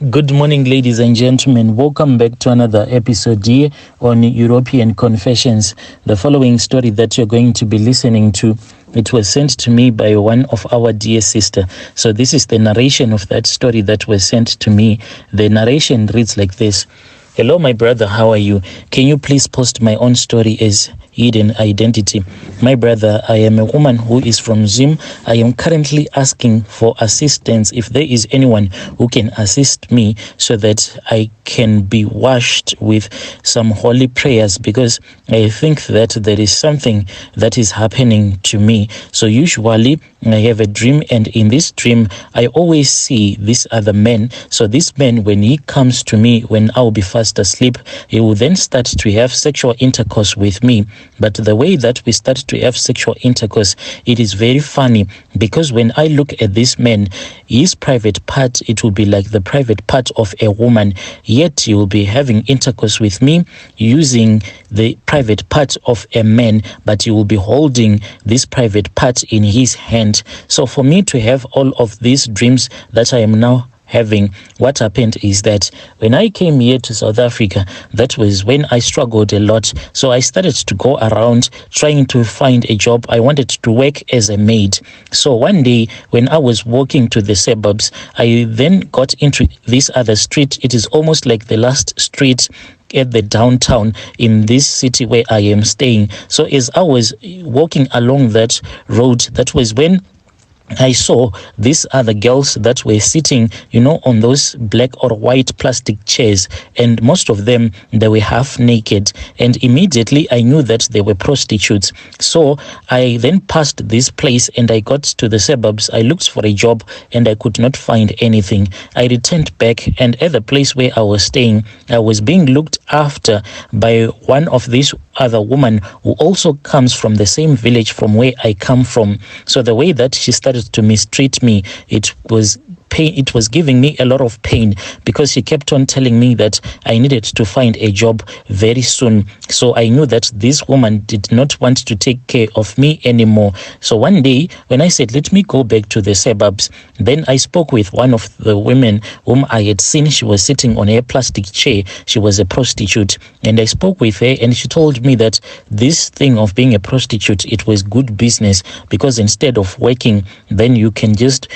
Good morning, ladies and gentlemen. Welcome back to another episode here on European Confessions. The following story that you're going to be listening to, it was sent to me by one of our dear sister. So this is the narration of that story that was sent to me. The narration reads like this. Hello, my brother. How are you? Can you please post my own story as hidden identity? My brother, I am a woman who is from Zim. I am currently asking for assistance if there is anyone who can assist me so that I can be washed with some holy prayers, because I think that there is something that is happening to me. So usually I have a dream, and in this dream I always see this other man. So this man, when he comes to me when I'll be fast asleep, he will then start to have sexual intercourse with me. But the way that we start to have sexual intercourse, it is very funny, because when I look at this man, his private part, it will be like the private part of a woman, yet he will be having intercourse with me using the private part of a man, but he will be holding this private part in his hand. So for me to have all of these dreams that I am now having, what happened is that when I came here to South Africa, that was when I struggled a lot. So I started to go around trying to find a job. I wanted to work as a maid. So one day when I was walking to the suburbs, I then got into this other street. It is almost like the last street at the downtown in this city where I am staying. So as I was walking along that road, that was when I saw these other girls that were sitting, on those black or white plastic chairs, and most of them, they were half naked, and immediately I knew that they were prostitutes. So I then passed this place and I got to the suburbs. I looked for a job and I could not find anything. I returned back, and at the place where I was staying, I was being looked after by one of these other woman who also comes from the same village from where I come from. So the way that she started to mistreat me, it was giving me a lot of pain, because she kept on telling me that I needed to find a job very soon. So I knew that this woman did not want to take care of me anymore. So one day when I said, let me go back to the suburbs, then I spoke with one of the women whom I had seen. She was sitting on a plastic chair. She was a prostitute, and I spoke with her, and she told me that this thing of being a prostitute, it was good business, because instead of working, then you can just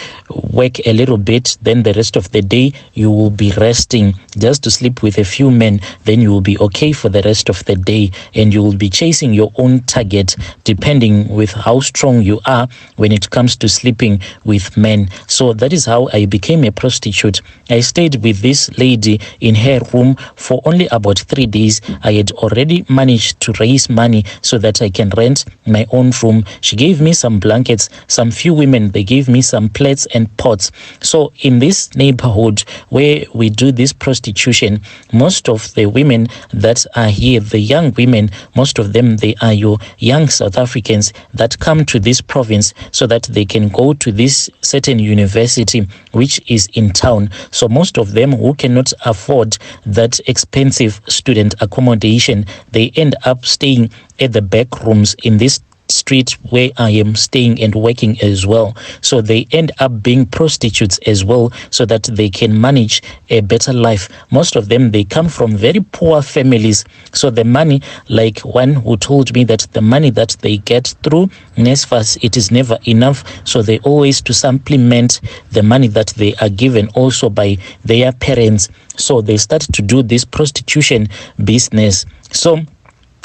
work a little bit, then the rest of the day you will be resting, just to sleep with a few men, then you will be okay for the rest of the day, and you will be chasing your own target depending with how strong you are when it comes to sleeping with men. So that is how I became a prostitute. I stayed with this lady in her room for only about 3 days. I had already managed to raise money so that I can rent my own room. She gave me some blankets. Some few women, they gave me some plates and pots. So in this neighborhood where we do this prostitution, most of the women that are here, the young women, most of them, they are your young South Africans that come to this province so that they can go to this certain university which is in town. So most of them who cannot afford that expensive student accommodation, they end up staying at the back rooms in this street where I am staying and working as well. So they end up being prostitutes as well, so that they can manage a better life. Most of them, they come from very poor families. So the money, like one who told me that the money that they get through NSFAS, it is never enough. So they always to supplement the money that they are given also by their parents. So they start to do this prostitution business. So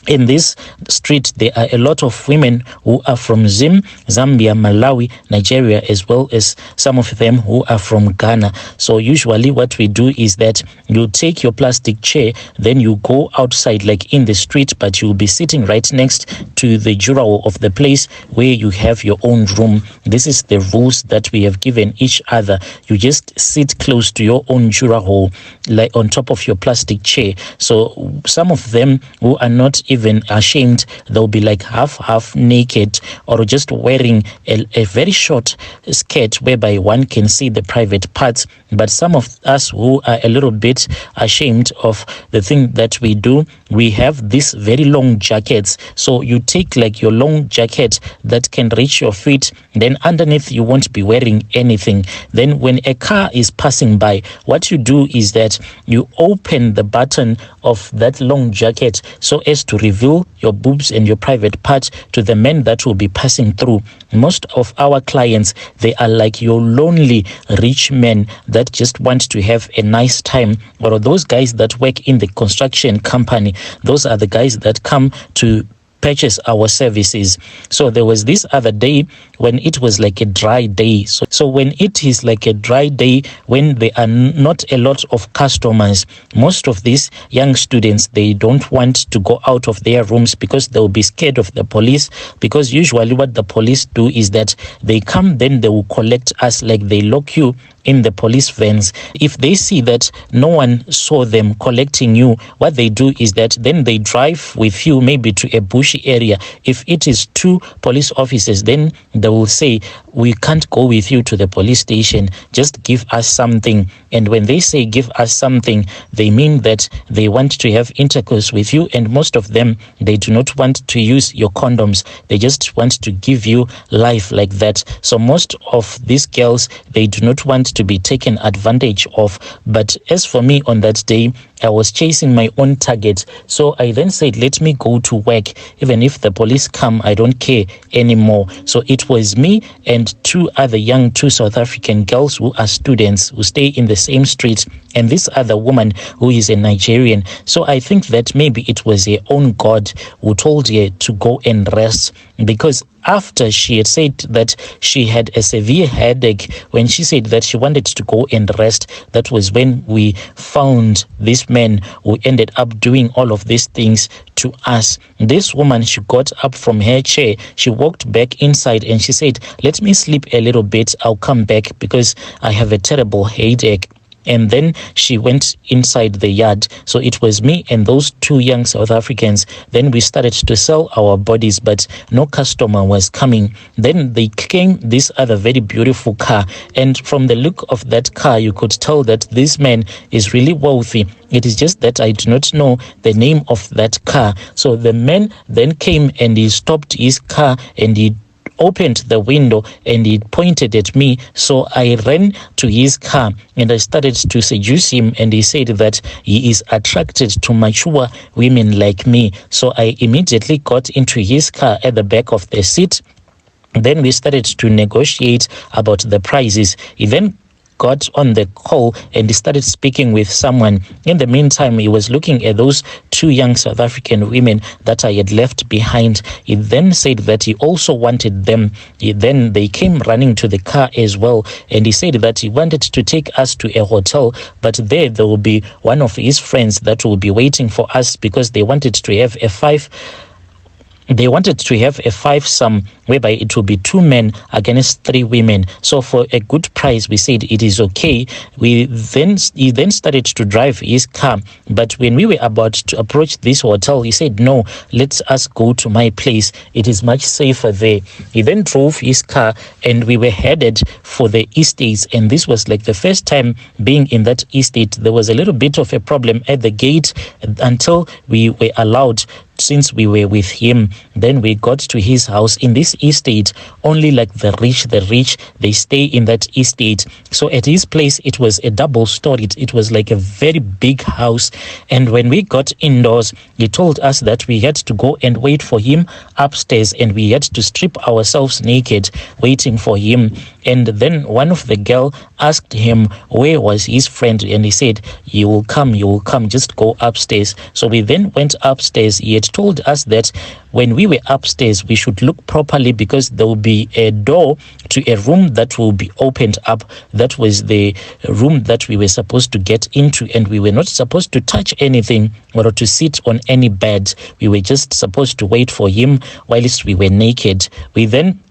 in this street, there are a lot of women who are from Zim, Zambia, Malawi, Nigeria, as well as some of them who are from Ghana. So usually what we do is that you take your plastic chair, then you go outside like in the street, but you'll be sitting right next to the juror of the place where you have your own room. This is the rules that we have given each other. You just sit close to your own juror hole, like on top of your plastic chair. So some of them who are not even ashamed. They'll be like half naked, or just wearing a very short skirt whereby one can see the private parts. But some of us who are a little bit ashamed of the thing that we do, we have these very long jackets. So you take like your long jacket that can reach your feet, then underneath you won't be wearing anything. Then when a car is passing by, what you do is that you open the button of that long jacket so as to reveal your boobs and your private part to the men that will be passing through. Most of our clients, they are like your lonely rich men that just want to have a nice time, or those guys that work in the construction company. Those are the guys that come to purchase our services. So there was this other day when it was like a dry day. So when it is like a dry day, when there are not a lot of customers, most of these young students, they don't want to go out of their rooms because they'll be scared of the police. Because usually what the police do is that they come, then they will collect us, like they lock you in the police vans. If they see that no one saw them collecting you, what they do is that then they drive with you maybe to a bushy area. If it is 2 police officers, then they will say, we can't go with you to the police station, just give us something. And when they say give us something, they mean that they want to have intercourse with you. And most of them, they do not want to use your condoms. They just want to give you life like that. So most of these girls, they do not want to be taken advantage of. But as for me on that day, I was chasing my own target. So I then said, let me go to work. Even if the police come, I don't care anymore. So it was me and 2 South African girls who are students who stay in the same street, and this other woman who is a Nigerian. So I think that maybe it was her own God who told her to go and rest, because after she had said that she had a severe headache, when she said that she wanted to go and rest, that was when we found this man who ended up doing all of these things to us. This woman, she got up from her chair, she walked back inside, and she said, let me sleep a little bit, I'll come back because I have a terrible headache. And then she went inside the yard. So it was me and those 2 young South Africans. Then we started to sell our bodies, but no customer was coming. Then they came this other very beautiful car. And from the look of that car, you could tell that this man is really wealthy. It is just that I do not know the name of that car. So the man then came and he stopped his car and he opened the window and he pointed at me. So I ran to his car and I started to seduce him, and he said that he is attracted to mature women like me. So I immediately got into his car at the back of the seat. Then we started to negotiate about the prices. He then got on the call and he started speaking with someone. In the meantime, he was looking at those 2 young South African women that I had left behind. He then said that he also wanted them. Then they came running to the car as well, and he said that he wanted to take us to a hotel, but there will be one of his friends that will be waiting for us, because they wanted to have a 5-some whereby it will be 2 men against 3 women. So for a good price, we said it is okay. He then started to drive his car. But when we were about to approach this hotel, he said, no, let us go to my place. It is much safer there. He then drove his car and we were headed for the estates. And this was like the first time being in that estate. There was a little bit of a problem at the gate until we were allowed, since we were with him. Then we got to his house. In this estate, only like the rich, they stay in that estate. So at his place, it was a double-storied. It was like a very big house. And when we got indoors, he told us that we had to go and wait for him upstairs, and we had to strip ourselves naked waiting for him. And then one of the girl asked him where was his friend, and he said, you will come, just go upstairs. So we then went upstairs. He had told us that when we were upstairs, we should look properly, because there will be a door to a room that will be opened up. That was the room that we were supposed to get into, and we were not supposed to touch anything or to sit on any bed. We were just supposed to wait for him whilst we were naked. We then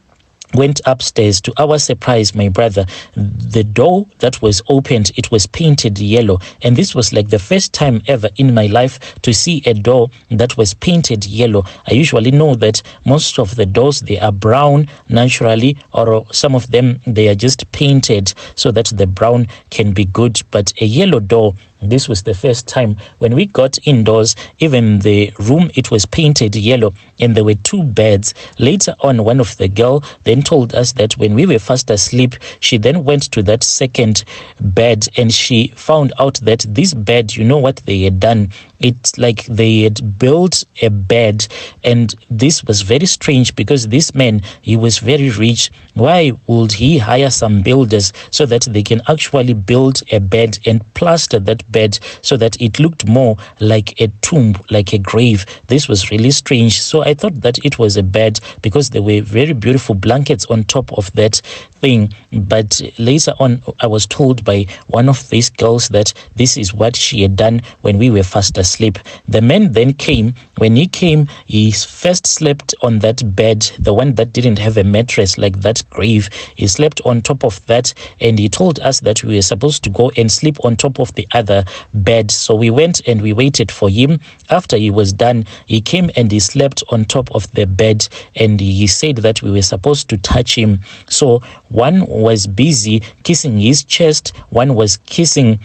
went upstairs. To our surprise, my brother, the door that was opened, it was painted yellow. And this was like the first time ever in my life to see a door that was painted yellow. I usually know that most of the doors, they are brown naturally, or some of them, they are just painted so that the brown can be good. But a yellow door, this was the first time. When we got indoors, even the room, it was painted yellow, and there were 2 beds. Later on, one of the girl then told us that when we were fast asleep, she then went to that second bed and she found out that this bed, you know what they had done? It's like they had built a bed, and this was very strange because this man, he was very rich. Why would he hire some builders so that they can actually build a bed and plaster that bed so that it looked more like a tomb, like a grave? This was really strange. So I thought that it was a bed because there were very beautiful blankets on top of that thing. But later on, I was told by one of these girls that this is what she had done when we were fast asleep. The man then came. When he came, he first slept on that bed, the one that didn't have a mattress, like that grave. He slept on top of that, and he told us that we were supposed to go and sleep on top of the other bed. So we went and we waited for him. After he was done, he came and he slept on top of the bed, and he said that we were supposed to touch him. So one was busy kissing his chest, one was kissing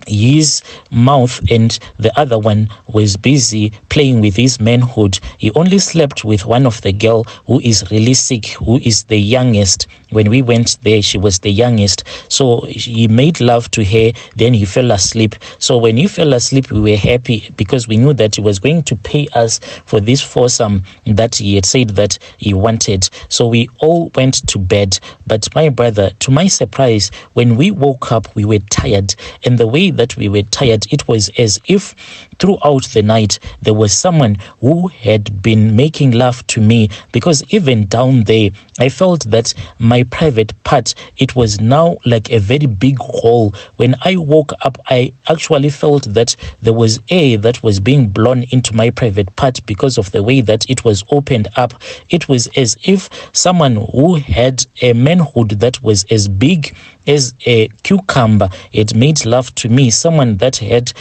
his mouth, and the other one was busy playing with his manhood. He only slept with one of the girl who is really sick, who is the youngest. When we went there, she was the youngest. So he made love to her, then he fell asleep. So when he fell asleep, we were happy because we knew that he was going to pay us for this foursome that he had said that he wanted. So we all went to bed. But my brother, to my surprise, when we woke up, we were tired. And the way that we were tired, it was as if throughout the night there was someone who had been making love to me, because even down there I felt that my private part, it was now like a very big hole. When I woke up, I actually felt that there was air that was being blown into my private part because of the way that it was opened up. It was as if someone who had a manhood that was as big as a cucumber had made love to me. Someone that had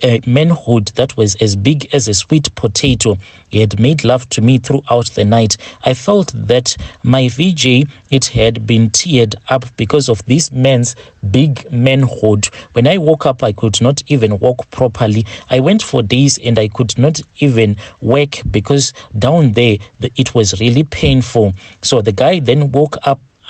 a manhood that was as big as a sweet potato, he had made love to me throughout the night. I felt that my VJ, it had been teared up because of this man's big manhood. When I woke up, I could not even walk properly. I went for days and I could not even work because down there it was really painful. So the guy then woke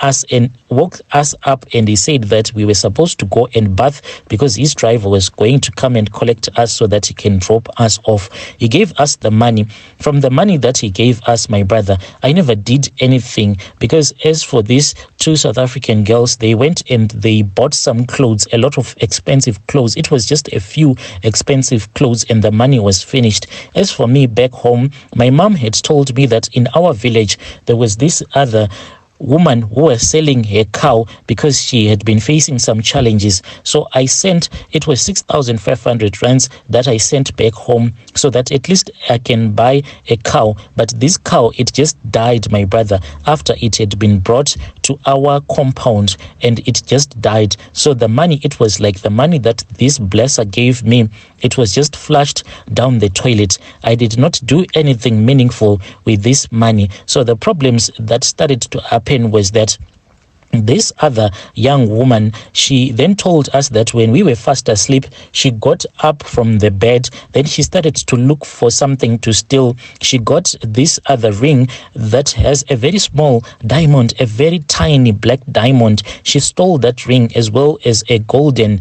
us up and he said that we were supposed to go and bath because his driver was going to come and collect us so that he can drop us off. He gave us the money. From the money that he gave us, my brother, I never did anything, because as for these 2 South African girls, they went and they bought some clothes, a lot of expensive clothes. It was just a few expensive clothes and the money was finished. As for me back home, my mom had told me that in our village there was this other woman who was selling her cow because she had been facing some challenges. So I sent, it was 6,500 rands that I sent back home so that at least I can buy a cow. But this cow, it just died, my brother, after it had been brought to our compound, and it just died. So the money, it was like the money that this blesser gave me, it was just flushed down the toilet. I did not do anything meaningful with this money. So the problems that started to happen was that this other young woman, she then told us that when we were fast asleep, she got up from the bed, then she started to look for something to steal. She got this other ring that has a very small diamond, a very tiny black diamond. She stole that ring as well as a golden.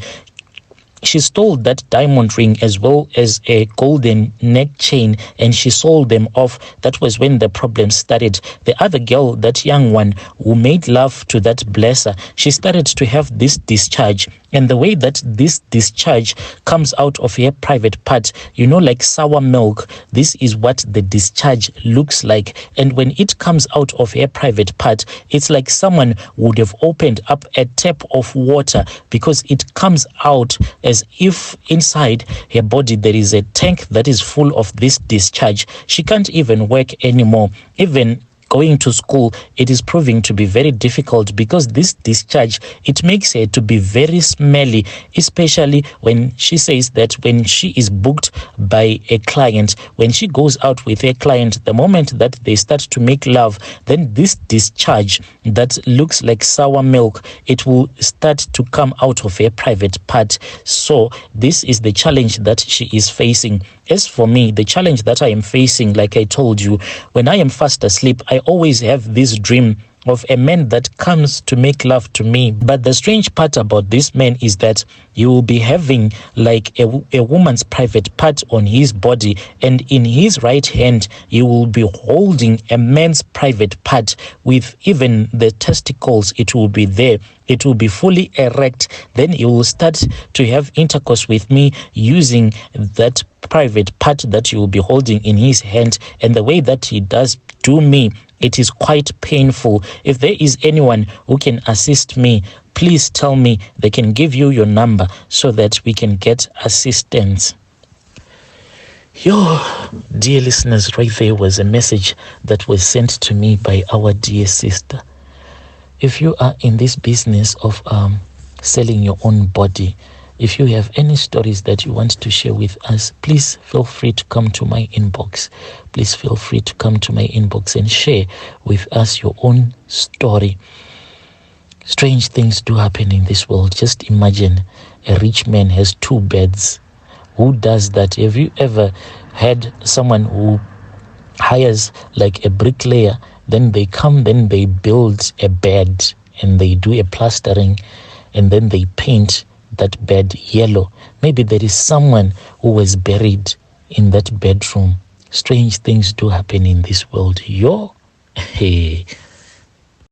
She stole that diamond ring as well as a golden neck chain, and she sold them off. That was when the problem started. The other girl, that young one who made love to that blesser, she started to have this discharge. And the way that this discharge comes out of her private part, you know, like sour milk, this is what the discharge looks like. And when it comes out of her private part, it's like someone would have opened up a tap of water, because it comes out as if inside her body there is a tank that is full of this discharge. She can't even work anymore. Even going to school, it is proving to be very difficult because this discharge, it makes her to be very smelly, especially when she says that when she is booked by a client, when she goes out with a client, the moment that they start to make love, then this discharge that looks like sour milk, it will start to come out of her private part. So this is the challenge that she is facing. As for me, the challenge that I am facing, like I told you, when I am fast asleep, I always have this dream of a man that comes to make love to me. But the strange part about this man is that you will be having like a woman's private part on his body, and in his right hand you will be holding a man's private part with even the testicles. It will be there, it will be fully erect. Then he will start to have intercourse with me using that private part that you will be holding in his hand. And the way that he does do me, it is quite painful. If there is anyone who can assist me, please tell me. They can give you your number so that we can get assistance. Dear listeners, right there was a message that was sent to me by our dear sister. If you are in this business of selling your own body, if you have any stories that you want to share with us, please feel free to come to my inbox. Please feel free to come to my inbox and share with us your own story. Strange things do happen in this world. Just imagine a rich man has 2 beds. Who does that? Have you ever had someone who hires like a bricklayer, then they come, then they build a bed and they do a plastering and then they paint that bed yellow? Maybe there is someone who was buried in that bedroom. Strange things do happen in this world. Hey.